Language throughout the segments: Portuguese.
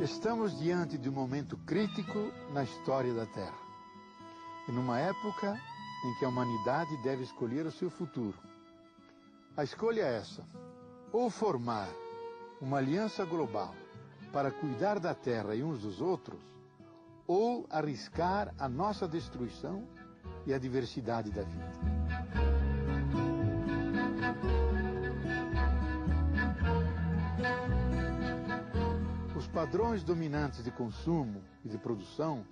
Estamos diante de um momento crítico na história da Terra. E numa época em que a humanidade deve escolher o seu futuro. A escolha é essa: ou formar uma aliança global para cuidar da Terra e uns dos outros, ou arriscar a nossa destruição e a diversidade da vida. Os padrões dominantes de consumo e de produção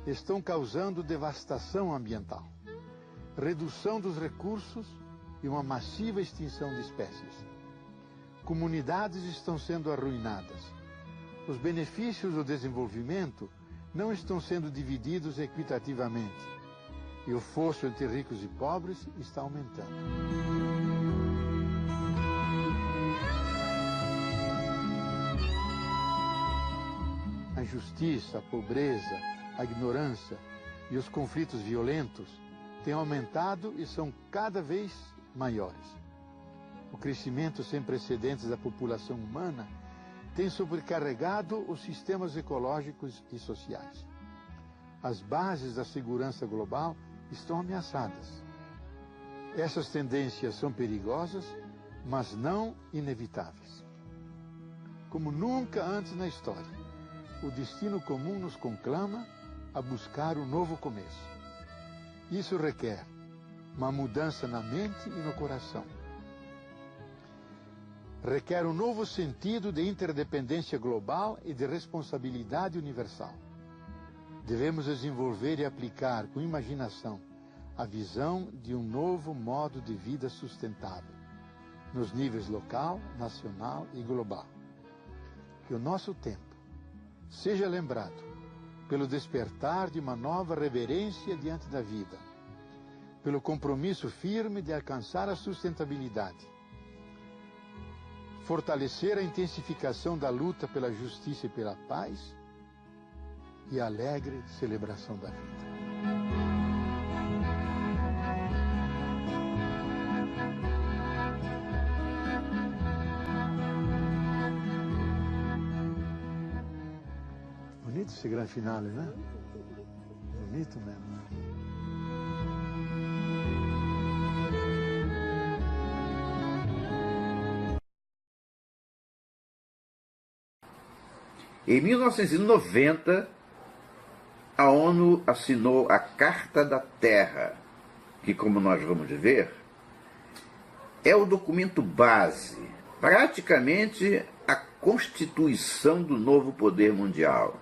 estão causando devastação ambiental, redução dos recursos e uma massiva extinção de espécies. Comunidades estão sendo arruinadas. Os benefícios do desenvolvimento não estão sendo divididos equitativamente. E o fosso entre ricos e pobres está aumentando. A injustiça, a pobreza, a ignorância e os conflitos violentos têm aumentado e são cada vez maiores. O crescimento sem precedentes da população humana tem sobrecarregado os sistemas ecológicos e sociais. As bases da segurança global estão ameaçadas. Essas tendências são perigosas, mas não inevitáveis. Como nunca antes na história, o destino comum nos conclama a buscar um novo começo. Isso requer uma mudança na mente e no coração. Requer um novo sentido de interdependência global e de responsabilidade universal. Devemos desenvolver e aplicar com imaginação a visão de um novo modo de vida sustentável, nos níveis local, nacional e global. Que o nosso tempo seja lembrado pelo despertar de uma nova reverência diante da vida, pelo compromisso firme de alcançar a sustentabilidade, fortalecer a intensificação da luta pela justiça e pela paz e a alegre celebração da vida. Bonito esse grande finale, né? Bonito mesmo. Em 1990, a ONU assinou a Carta da Terra, que, como nós vamos ver, é o documento base, praticamente a constituição do novo poder mundial.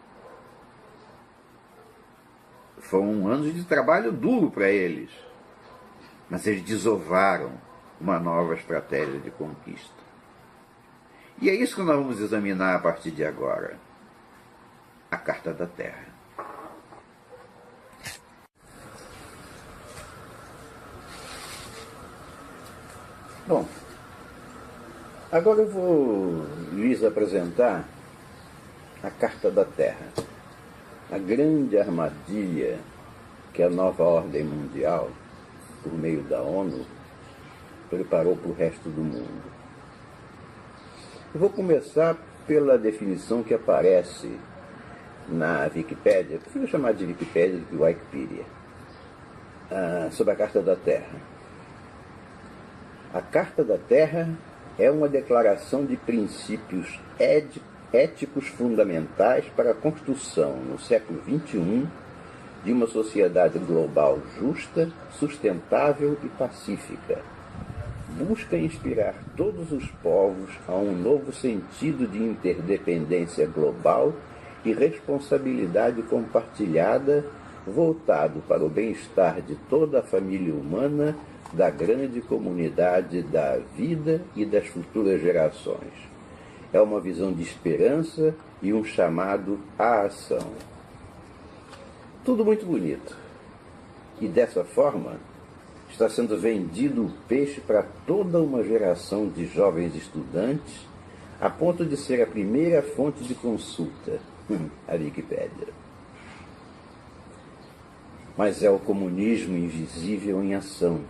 Foram anos de trabalho duro para eles, mas eles desovaram uma nova estratégia de conquista. E é isso que nós vamos examinar a partir de agora. A Carta da Terra. Bom, agora eu vou lhes apresentar a Carta da Terra, a grande armadilha que a nova ordem mundial, por meio da ONU, preparou para o resto do mundo. Eu vou começar pela definição que aparece na Wikipédia, eu prefiro chamar de Wikipédia do que Wikipedia, sobre a Carta da Terra. A Carta da Terra é uma declaração de princípios éticos fundamentais para a construção, no século XXI, de uma sociedade global justa, sustentável e pacífica. Busca inspirar todos os povos a um novo sentido de interdependência global e responsabilidade compartilhada, voltado para o bem-estar de toda a família humana, da grande comunidade da vida e das futuras gerações. É uma visão de esperança e um chamado à ação. Tudo muito bonito. E dessa forma, está sendo vendido o peixe para toda uma geração de jovens estudantes, a ponto de ser a primeira fonte de consulta, a Wikipédia. Mas é o comunismo invisível em ação.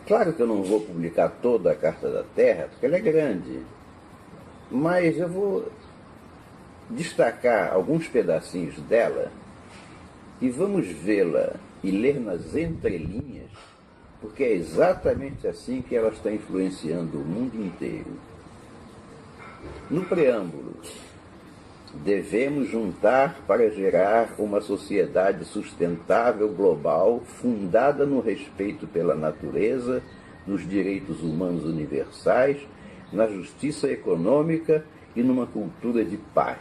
Claro que eu não vou publicar toda a Carta da Terra, porque ela é grande, mas eu vou destacar alguns pedacinhos dela e vamos vê-la e ler nas entrelinhas, porque é exatamente assim que ela está influenciando o mundo inteiro. No preâmbulo, devemos juntar para gerar uma sociedade sustentável global fundada no respeito pela natureza, nos direitos humanos universais, na justiça econômica e numa cultura de paz.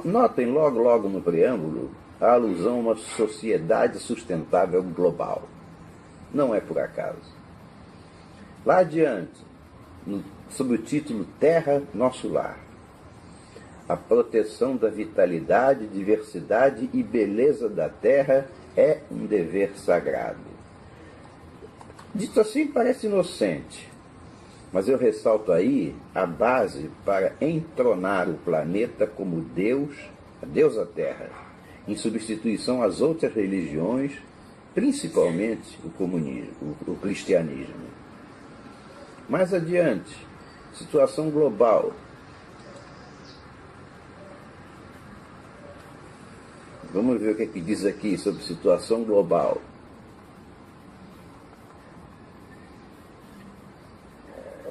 Notem logo no preâmbulo a alusão a uma sociedade sustentável global. Não é por acaso. Lá adiante, sob o título Terra, Nosso Lar, a proteção da vitalidade, diversidade e beleza da Terra é um dever sagrado. Dito assim parece inocente, mas eu ressalto aí a base para entronar o planeta como Deus, a deusa Terra, em substituição às outras religiões, principalmente o cristianismo. Mais adiante, situação global. Vamos ver o que diz aqui sobre situação global.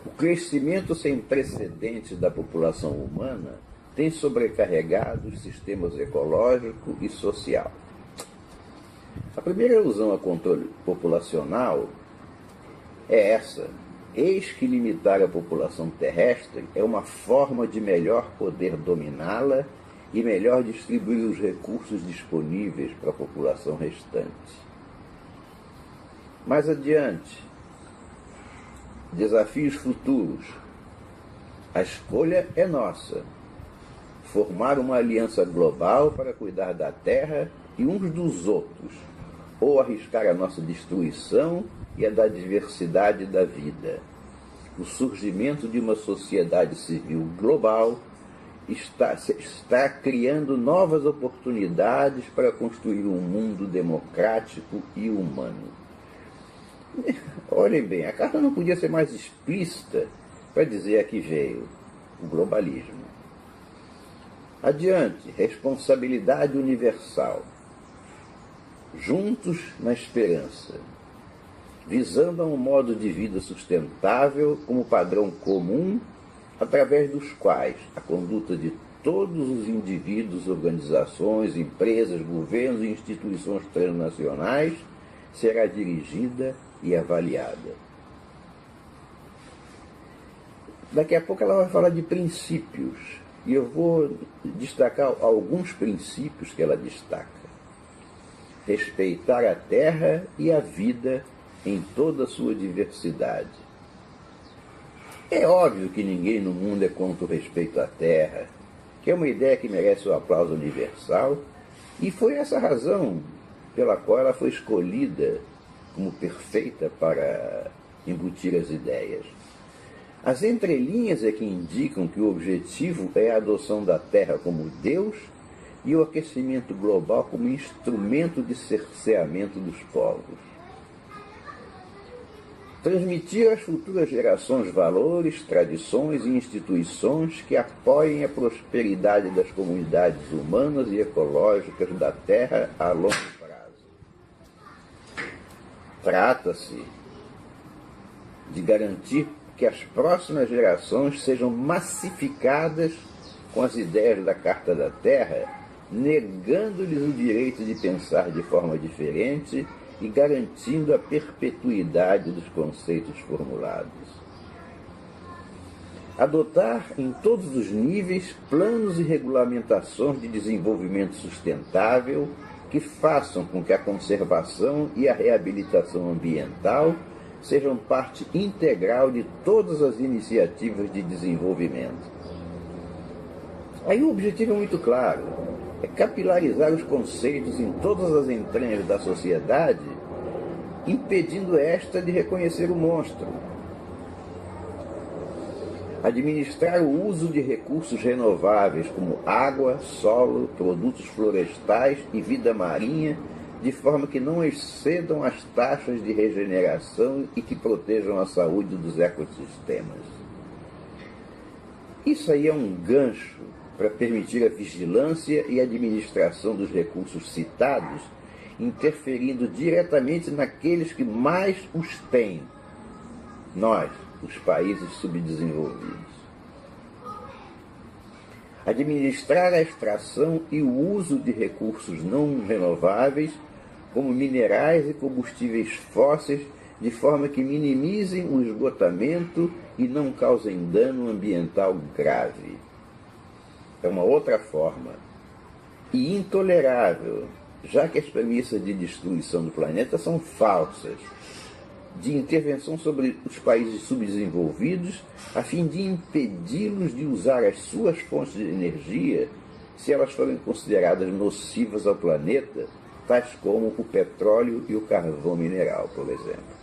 O crescimento sem precedentes da população humana tem sobrecarregado os sistemas ecológico e social. A primeira alusão a controle populacional é essa. Eis que limitar a população terrestre é uma forma de melhor poder dominá-la e melhor distribuir os recursos disponíveis para a população restante. Mais adiante, desafios futuros. A escolha é nossa. Formar uma aliança global para cuidar da Terra e uns dos outros, ou arriscar a nossa destruição e a da diversidade da vida. O surgimento de uma sociedade civil global está criando novas oportunidades para construir um mundo democrático e humano. Olhem bem, a carta não podia ser mais explícita para dizer a que veio: o globalismo. Adiante, responsabilidade universal. Juntos na esperança, visando a um modo de vida sustentável como padrão comum, através dos quais a conduta de todos os indivíduos, organizações, empresas, governos e instituições transnacionais será dirigida e avaliada. Daqui a pouco ela vai falar de princípios, e eu vou destacar alguns princípios que ela destaca. Respeitar a terra e a vida em toda a sua diversidade. É óbvio que ninguém no mundo é contra o respeito à terra, que é uma ideia que merece o aplauso universal, e foi essa razão pela qual ela foi escolhida como perfeita para embutir as ideias. As entrelinhas é que indicam que o objetivo é a adoção da Terra como Deus e o aquecimento global como instrumento de cerceamento dos povos. Transmitir às futuras gerações valores, tradições e instituições que apoiem a prosperidade das comunidades humanas e ecológicas da Terra a longo prazo. Trata-se de garantir que as próximas gerações sejam massificadas com as ideias da Carta da Terra, negando-lhes o direito de pensar de forma diferente e garantindo a perpetuidade dos conceitos formulados. Adotar em todos os níveis planos e regulamentações de desenvolvimento sustentável que façam com que a conservação e a reabilitação ambiental sejam parte integral de todas as iniciativas de desenvolvimento. Aí o objetivo é muito claro, é capilarizar os conceitos em todas as entranhas da sociedade, impedindo esta de reconhecer o monstro. Administrar o uso de recursos renováveis como água, solo, produtos florestais e vida marinha, de forma que não excedam as taxas de regeneração e que protejam a saúde dos ecossistemas. Isso aí é um gancho para permitir a vigilância e administração dos recursos citados, interferindo diretamente naqueles que mais os têm, nós, os países subdesenvolvidos. Administrar a extração e o uso de recursos não renováveis, como minerais e combustíveis fósseis, de forma que minimizem o esgotamento e não causem dano ambiental grave. É uma outra forma, e intolerável, já que as premissas de destruição do planeta são falsas, de intervenção sobre os países subdesenvolvidos, a fim de impedi-los de usar as suas fontes de energia se elas forem consideradas nocivas ao planeta, tais como o petróleo e o carvão mineral, por exemplo.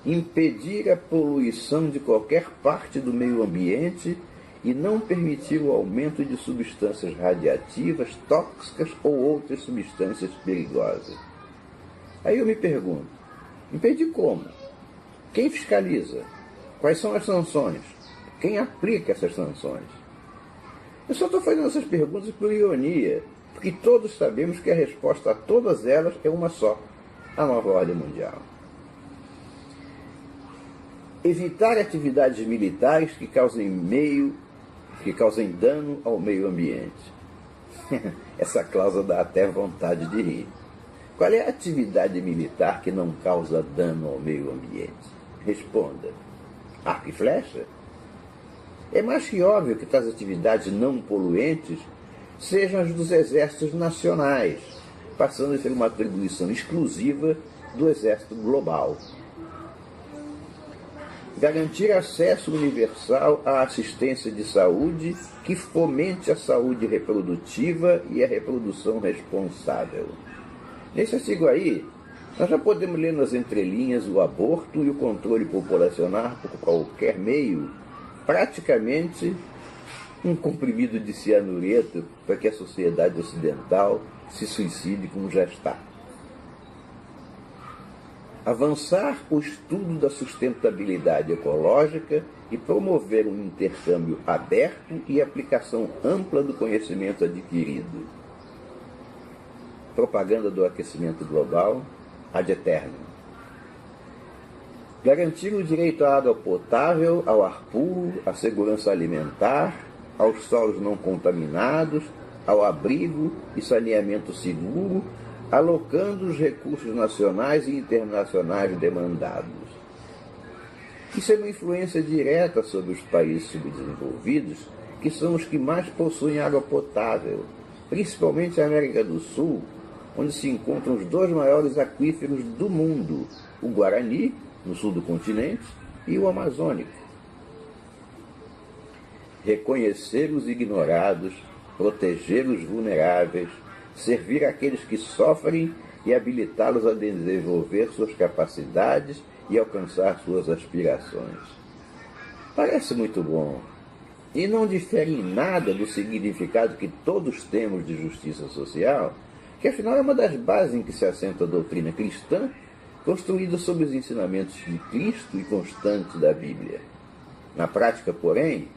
Impedir a poluição de qualquer parte do meio ambiente e não permitir o aumento de substâncias radiativas, tóxicas ou outras substâncias perigosas. Aí eu me pergunto, impedir como? Quem fiscaliza? Quais são as sanções? Quem aplica essas sanções? Eu só estou fazendo essas perguntas por ironia, porque todos sabemos que a resposta a todas elas é uma só: a nova ordem mundial. Evitar atividades militares que causem dano ao meio ambiente. Essa cláusula dá até vontade de rir. Qual é a atividade militar que não causa dano ao meio ambiente? Responda. Arco e flecha? É mais que óbvio que tais atividades não poluentes sejam as dos exércitos nacionais, passando a ser uma atribuição exclusiva do exército global. Garantir acesso universal à assistência de saúde que fomente a saúde reprodutiva e a reprodução responsável. Nesse artigo aí, nós já podemos ler nas entrelinhas o aborto e o controle populacional por qualquer meio, praticamente um comprimido de cianureto para que a sociedade ocidental se suicide como já está. Avançar o estudo da sustentabilidade ecológica e promover um intercâmbio aberto e aplicação ampla do conhecimento adquirido. Propaganda do aquecimento global, ad eternum. Garantir o direito à água potável, ao ar puro, à segurança alimentar, aos solos não contaminados, ao abrigo e saneamento seguro, alocando os recursos nacionais e internacionais demandados. Isso é uma influência direta sobre os países subdesenvolvidos, que são os que mais possuem água potável, principalmente a América do Sul, onde se encontram os dois maiores aquíferos do mundo, o Guarani, no sul do continente, e o Amazônico. Reconhecer os ignorados, proteger os vulneráveis, servir aqueles que sofrem e habilitá-los a desenvolver suas capacidades e alcançar suas aspirações. Parece muito bom, e não difere em nada do significado que todos temos de justiça social, que afinal é uma das bases em que se assenta a doutrina cristã, construída sobre os ensinamentos de Cristo e constantes da Bíblia. Na prática, porém,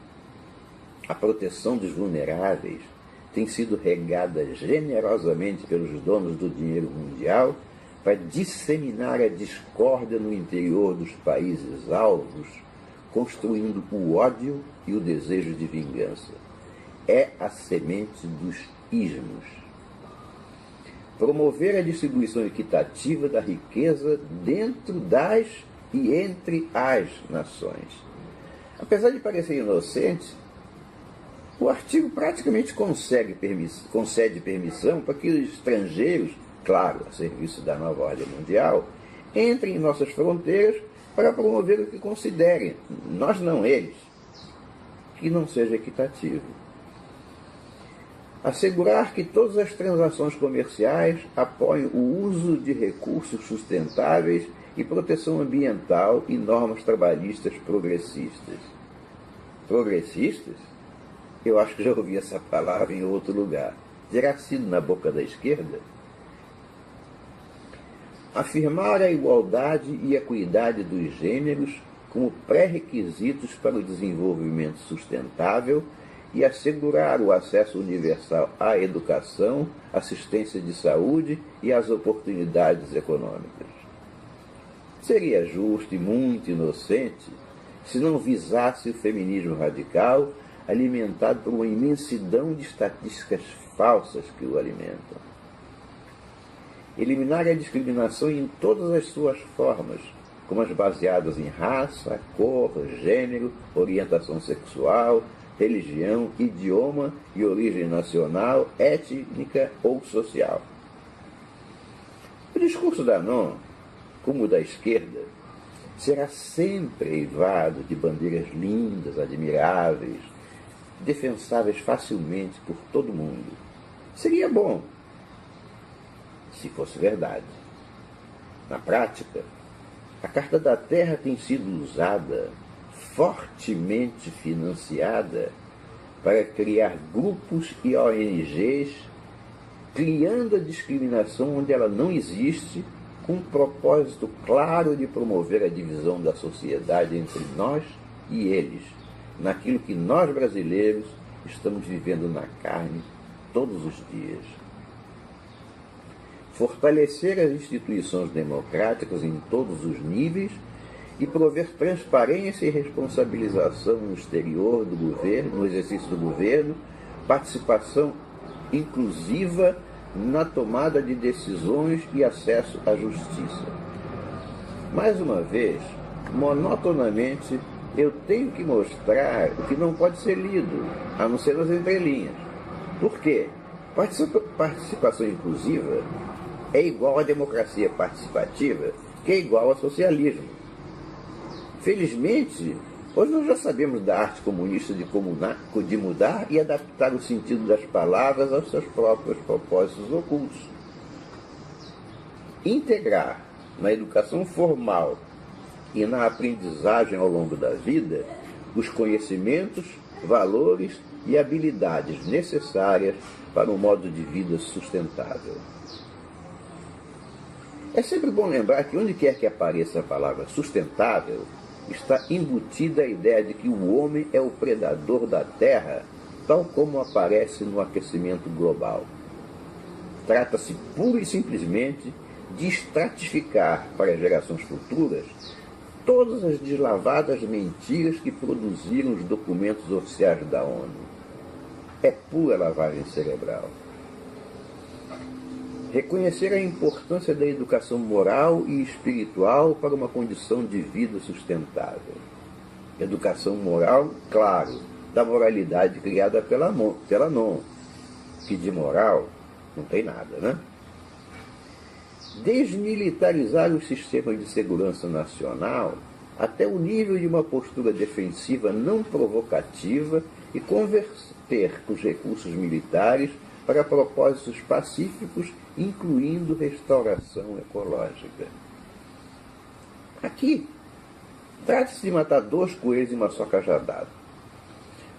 a proteção dos vulneráveis tem sido regada generosamente pelos donos do dinheiro mundial para disseminar a discórdia no interior dos países alvos, construindo o ódio e o desejo de vingança. É a semente dos ismos. Promover a distribuição equitativa da riqueza dentro das e entre as nações. Apesar de parecer inocente, o artigo praticamente concede permissão para que os estrangeiros, claro, a serviço da nova ordem mundial, entrem em nossas fronteiras para promover o que considerem, nós não eles, que não seja equitativo. Assegurar que todas as transações comerciais apoiem o uso de recursos sustentáveis e proteção ambiental e normas trabalhistas progressistas. Progressistas? Eu acho que já ouvi essa palavra em outro lugar. Terá sido na boca da esquerda? Afirmar a igualdade e equidade dos gêneros, como pré-requisitos para o desenvolvimento sustentável e assegurar o acesso universal à educação, assistência de saúde e às oportunidades econômicas. Seria justo e muito inocente se não visasse o feminismo radical, alimentado por uma imensidão de estatísticas falsas que o alimentam. Eliminar a discriminação em todas as suas formas, como as baseadas em raça, cor, gênero, orientação sexual, religião, idioma e origem nacional, étnica ou social. O discurso da NON, como o da esquerda, será sempre eivado de bandeiras lindas, admiráveis, defensáveis facilmente por todo mundo. Seria bom se fosse verdade. Na prática, a Carta da Terra tem sido usada, fortemente financiada, para criar grupos e ONGs, criando a discriminação onde ela não existe, com um propósito claro de promover a divisão da sociedade entre nós e eles, naquilo que nós brasileiros estamos vivendo na carne todos os dias. Fortalecer as instituições democráticas em todos os níveis e prover transparência e responsabilização no exterior do governo, no exercício do governo, participação inclusiva na tomada de decisões e acesso à justiça. Mais uma vez, monotonamente, eu tenho que mostrar o que não pode ser lido, a não ser nas entrelinhas. Por quê? Participação inclusiva é igual à democracia participativa, que é igual ao socialismo. Felizmente, hoje nós já sabemos da arte comunista de mudar e adaptar o sentido das palavras aos seus próprios propósitos ocultos. Integrar na educação formal e na aprendizagem ao longo da vida os conhecimentos, valores e habilidades necessárias para um modo de vida sustentável. É sempre bom lembrar que onde quer que apareça a palavra sustentável, está embutida a ideia de que o homem é o predador da Terra, tal como aparece no aquecimento global. Trata-se pura e simplesmente de estratificar para gerações futuras todas as deslavadas mentiras que produziram os documentos oficiais da ONU. É pura lavagem cerebral. Reconhecer a importância da educação moral e espiritual para uma condição de vida sustentável. Educação moral, claro, da moralidade criada pela NON, que de moral não tem nada, né? Desmilitarizar os sistemas de segurança nacional até o nível de uma postura defensiva não provocativa e converter os recursos militares para propósitos pacíficos, incluindo restauração ecológica. Aqui, trata-se de matar dois coelhos em uma só cajadada.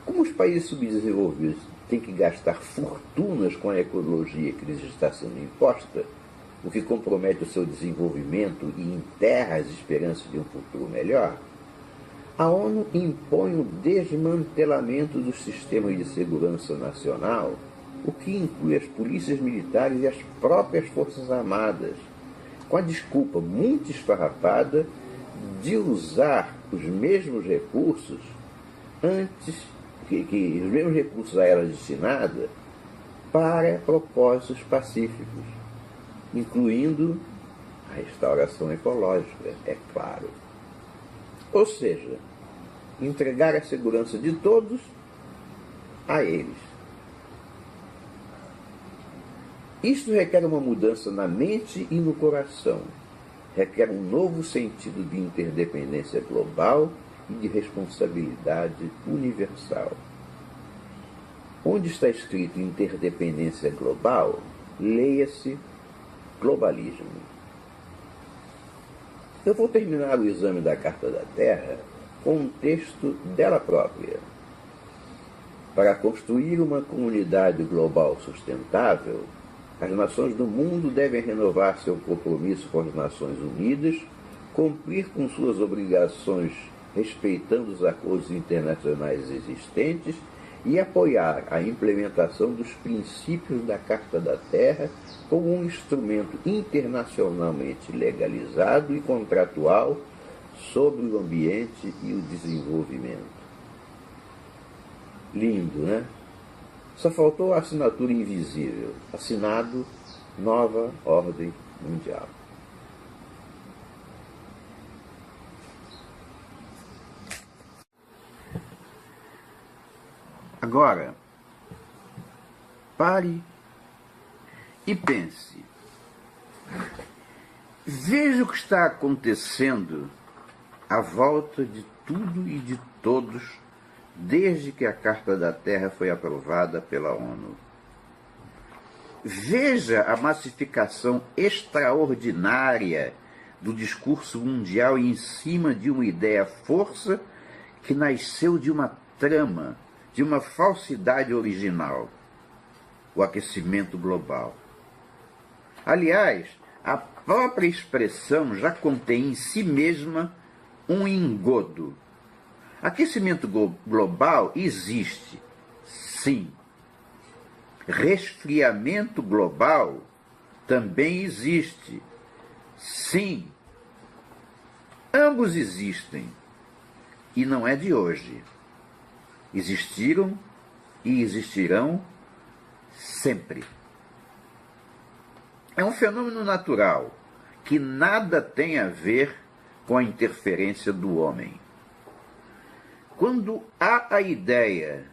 Como os países subdesenvolvidos têm que gastar fortunas com a ecologia que lhes está sendo imposta, o que compromete o seu desenvolvimento e enterra as esperanças de um futuro melhor, a ONU impõe o desmantelamento dos sistemas de segurança nacional, o que inclui as polícias militares e as próprias forças armadas, com a desculpa muito esfarrapada de usar os mesmos recursos os mesmos recursos a elas destinados para propósitos pacíficos, incluindo a restauração ecológica, é claro. Ou seja, entregar a segurança de todos a eles. Isto requer uma mudança na mente e no coração. Requer um novo sentido de interdependência global e de responsabilidade universal. Onde está escrito interdependência global, leia-se globalismo. Eu vou terminar o exame da Carta da Terra com um texto dela própria. Para construir uma comunidade global sustentável, as nações do mundo devem renovar seu compromisso com as Nações Unidas, cumprir com suas obrigações respeitando os acordos internacionais existentes, e apoiar a implementação dos princípios da Carta da Terra como um instrumento internacionalmente legalizado e contratual sobre o ambiente e o desenvolvimento. Lindo, né? Só faltou a assinatura invisível. Assinado Nova Ordem Mundial. Agora, pare e pense. Veja o que está acontecendo à volta de tudo e de todos desde que a Carta da Terra foi aprovada pela ONU. Veja a massificação extraordinária do discurso mundial em cima de uma ideia-força que nasceu de uma trama, de uma falsidade original, o aquecimento global. Aliás, a própria expressão já contém em si mesma um engodo. Aquecimento global existe, sim. Resfriamento global também existe, sim. Ambos existem, e não é de hoje. Existiram e existirão sempre. É um fenômeno natural que nada tem a ver com a interferência do homem. Quando há a ideia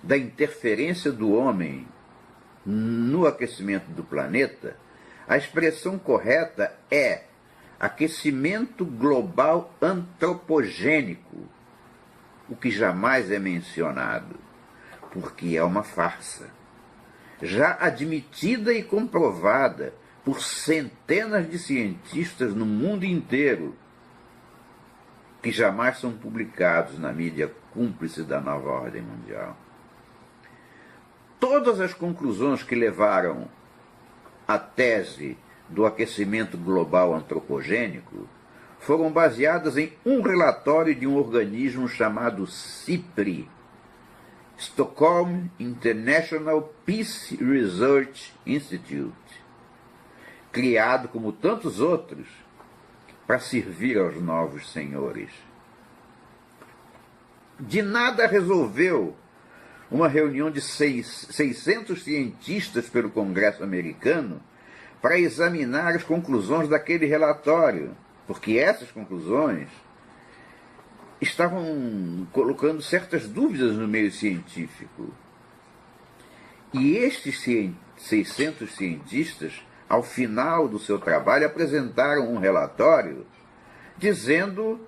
da interferência do homem no aquecimento do planeta, a expressão correta é aquecimento global antropogênico, o que jamais é mencionado, porque é uma farsa, já admitida e comprovada por centenas de cientistas no mundo inteiro, que jamais são publicados na mídia cúmplice da nova ordem mundial. Todas as conclusões que levaram à tese do aquecimento global antropogênico foram baseadas em um relatório de um organismo chamado SIPRI, Stockholm International Peace Research Institute, criado, como tantos outros, para servir aos novos senhores. De nada resolveu uma reunião de 600 cientistas pelo Congresso americano para examinar as conclusões daquele relatório, porque essas conclusões estavam colocando certas dúvidas no meio científico. E estes 600 cientistas, ao final do seu trabalho, apresentaram um relatório dizendo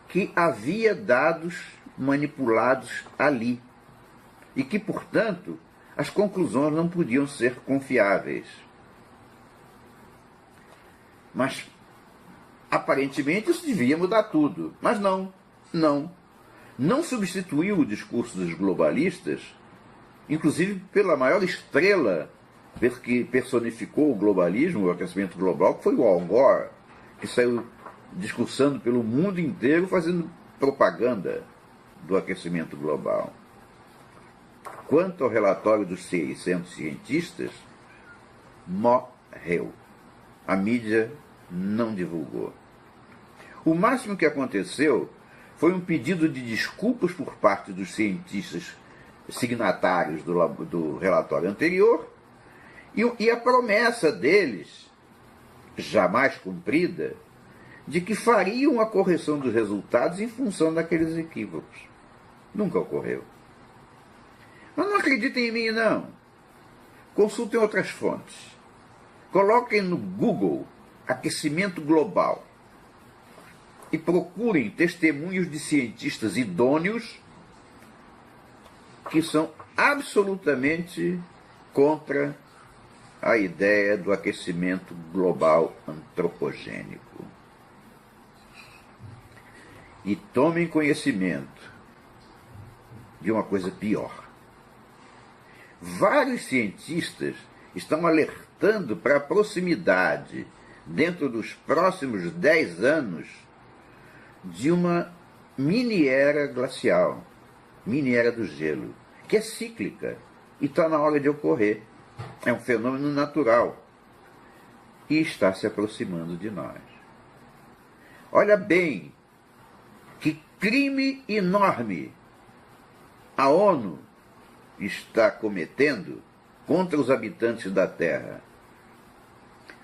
que havia dados manipulados ali e que, portanto, as conclusões não podiam ser confiáveis. Mas, aparentemente, isso devia mudar tudo. Mas não. Não substituiu o discurso dos globalistas, inclusive pela maior estrela que personificou o globalismo, o aquecimento global, que foi o Al Gore, que saiu discursando pelo mundo inteiro, fazendo propaganda do aquecimento global. Quanto ao relatório dos 600 cientistas, morreu. A mídia não divulgou. O máximo que aconteceu foi um pedido de desculpas por parte dos cientistas signatários do relatório anterior e a promessa deles, jamais cumprida, de que fariam a correção dos resultados em função daqueles equívocos. Nunca ocorreu. Mas não acreditem em mim, não. Consultem outras fontes. Coloquem no Google aquecimento global e procurem testemunhos de cientistas idôneos que são absolutamente contra a ideia do aquecimento global antropogênico. E tomem conhecimento de uma coisa pior. Vários cientistas estão alertando para a proximidade, dentro dos próximos 10 anos, de uma mini-era glacial, mini-era do gelo, que é cíclica e está na hora de ocorrer. É um fenômeno natural e está se aproximando de nós. Olha bem que crime enorme a ONU está cometendo contra os habitantes da Terra.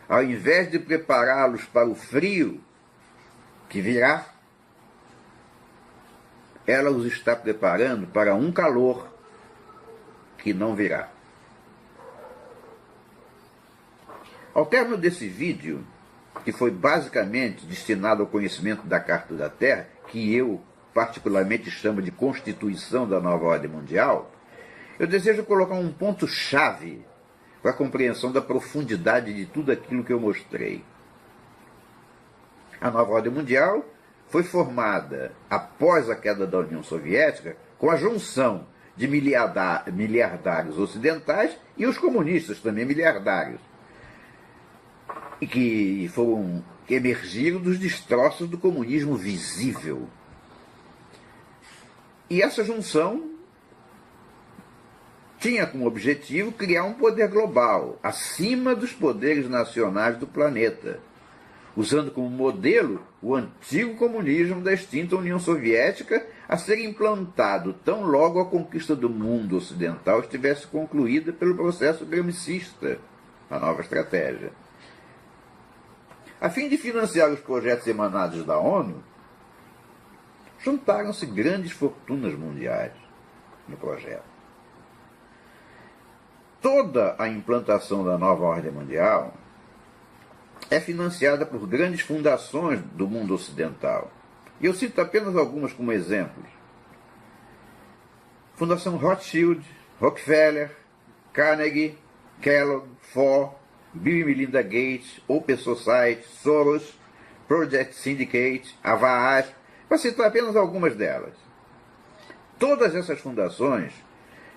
Ao invés de prepará-los para o frio que virá, ela os está preparando para um calor que não virá. Ao término desse vídeo, que foi basicamente destinado ao conhecimento da Carta da Terra, que eu particularmente chamo de Constituição da Nova Ordem Mundial, eu desejo colocar um ponto-chave para a compreensão da profundidade de tudo aquilo que eu mostrei. A Nova Ordem Mundial foi formada após a queda da União Soviética com a junção de miliardários ocidentais e os comunistas também miliardários, e que emergiram dos destroços do comunismo visível. E essa junção tinha como objetivo criar um poder global, acima dos poderes nacionais do planeta, usando como modelo o antigo comunismo da extinta União Soviética, a ser implantado tão logo a conquista do mundo ocidental estivesse concluída pelo processo gramscista, a nova estratégia. A fim de financiar os projetos emanados da ONU, juntaram-se grandes fortunas mundiais no projeto. Toda a implantação da nova ordem mundial é financiada por grandes fundações do mundo ocidental. E eu cito apenas algumas como exemplos. Fundação Rothschild, Rockefeller, Carnegie, Kellogg, Ford, Bill e Melinda Gates, Open Society, Soros, Project Syndicate, Avast, para citar apenas algumas delas. Todas essas fundações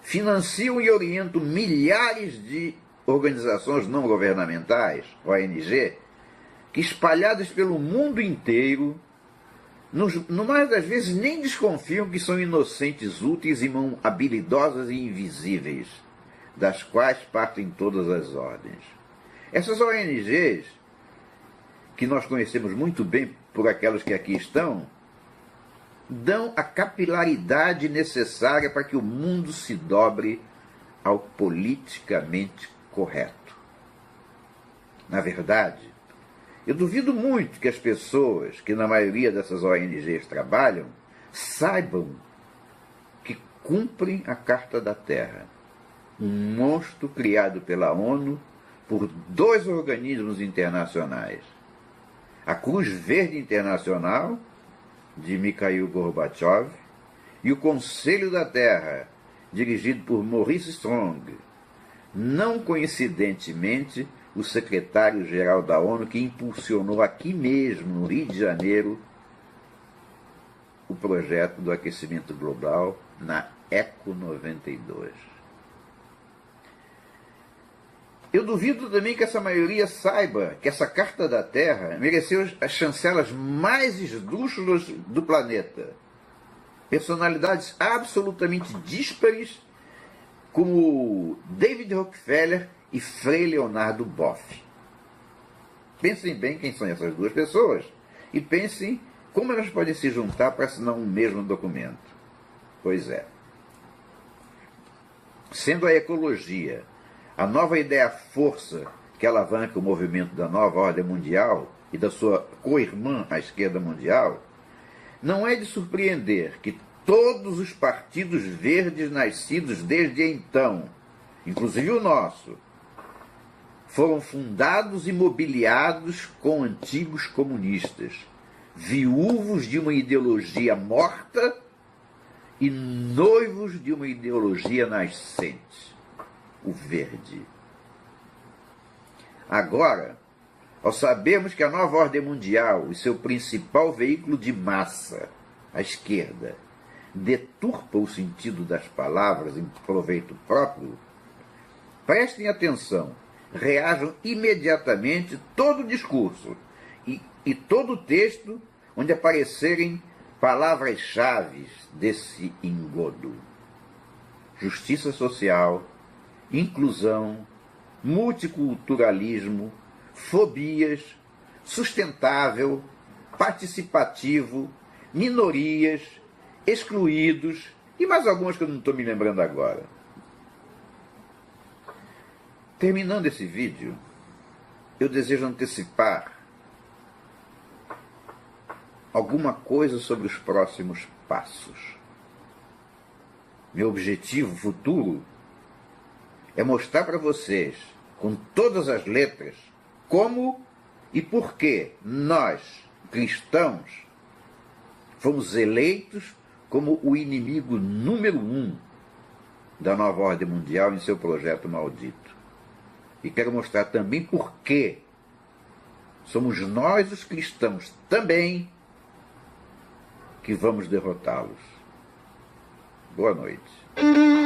financiam e orientam milhares de organizações não governamentais, ONG, que espalhadas pelo mundo inteiro, no mais das vezes nem desconfiam que são inocentes úteis e mão habilidosas e invisíveis, das quais partem todas as ordens. Essas ONGs, que nós conhecemos muito bem por aquelas que aqui estão, dão a capilaridade necessária para que o mundo se dobre ao politicamente correto. Na verdade, eu duvido muito que as pessoas que na maioria dessas ONGs trabalham saibam que cumprem a Carta da Terra, um monstro criado pela ONU por dois organismos internacionais, a Cruz Verde Internacional, de Mikhail Gorbachev, e o Conselho da Terra, dirigido por Maurice Strong, não coincidentemente o secretário-geral da ONU que impulsionou aqui mesmo, no Rio de Janeiro, o projeto do aquecimento global na ECO 92. Eu duvido também que essa maioria saiba que essa Carta da Terra mereceu as chancelas mais esdrúxulas do planeta. Personalidades absolutamente díspares, como David Rockefeller e Frei Leonardo Boff. Pensem bem quem são essas duas pessoas e pensem como elas podem se juntar para assinar um mesmo documento. Pois é. Sendo a ecologia a nova ideia-força que alavanca o movimento da nova ordem mundial e da sua co-irmã, a esquerda mundial, não é de surpreender que todos os partidos verdes nascidos desde então, inclusive o nosso, foram fundados e mobiliados com antigos comunistas, viúvos de uma ideologia morta e noivos de uma ideologia nascente. O verde. Agora, ao sabermos que a nova ordem mundial e seu principal veículo de massa, a esquerda, deturpa o sentido das palavras em proveito próprio, prestem atenção, reajam imediatamente todo o discurso e todo o texto onde aparecerem palavras-chave desse engodo: justiça social, inclusão, multiculturalismo, fobias, sustentável, participativo, minorias, excluídos e mais algumas que eu não estou me lembrando agora. Terminando esse vídeo, eu desejo antecipar alguma coisa sobre os próximos passos. Meu objetivo futuro é mostrar para vocês, com todas as letras, como e por que nós, cristãos, fomos eleitos como o inimigo número 1 da nova ordem mundial em seu projeto maldito. E quero mostrar também por que somos nós, os cristãos, também, que vamos derrotá-los. Boa noite.